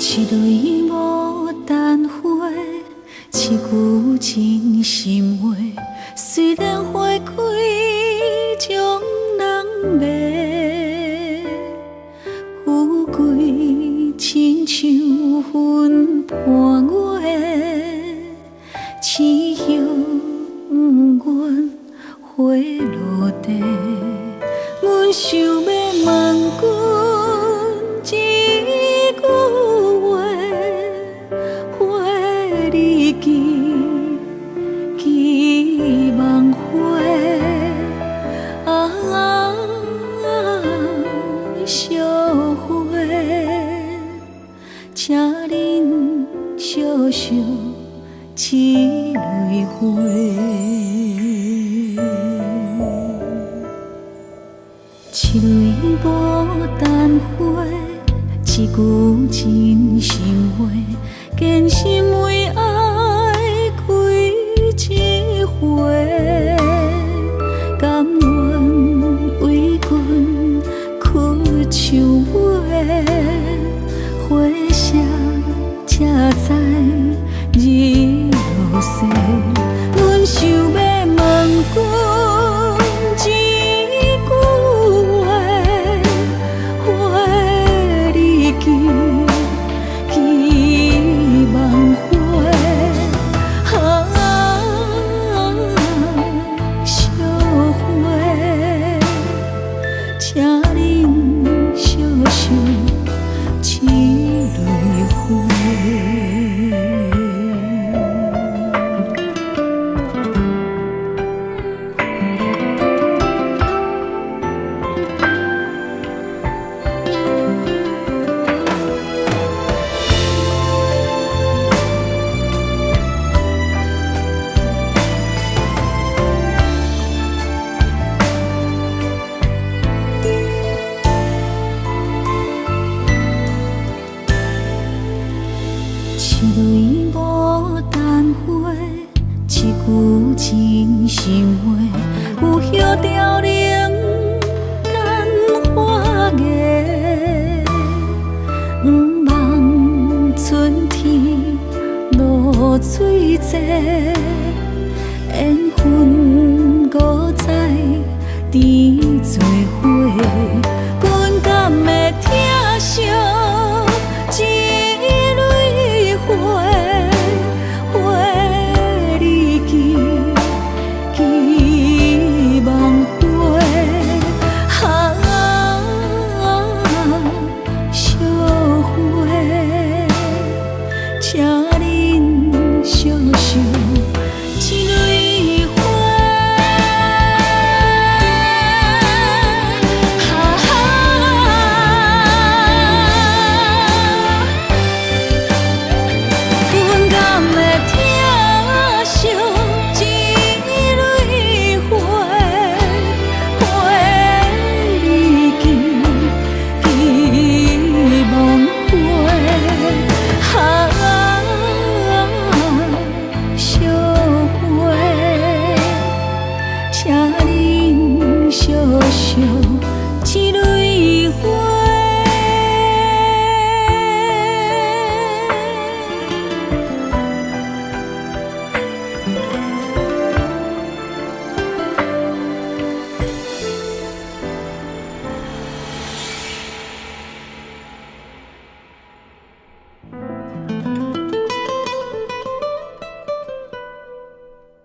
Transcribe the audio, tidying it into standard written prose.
一蕊牡丹花，一句真心话。虽然花开将人迷，富贵亲像云伴月，痴向阮花落地。阮想要问君一句话，花你记梦花啊，惜花，请恁惜惜一蕊花。一蕊牡丹花，一句真心话，坚心为爱开一回，甘愿为君屈像尾，花谢才知日落西。阮想要问君一句话，花你记梦花啊，惜花，请恁惜惜一蕊花。一蕊牡丹花，一句真心话，有叶凋零等花芽，毋望春天露水济，缘分搁再甜做伙，阮敢会疼惜一蕊花，花你记梦花啊，惜花，请恁惜惜一蕊花。请恁惜惜。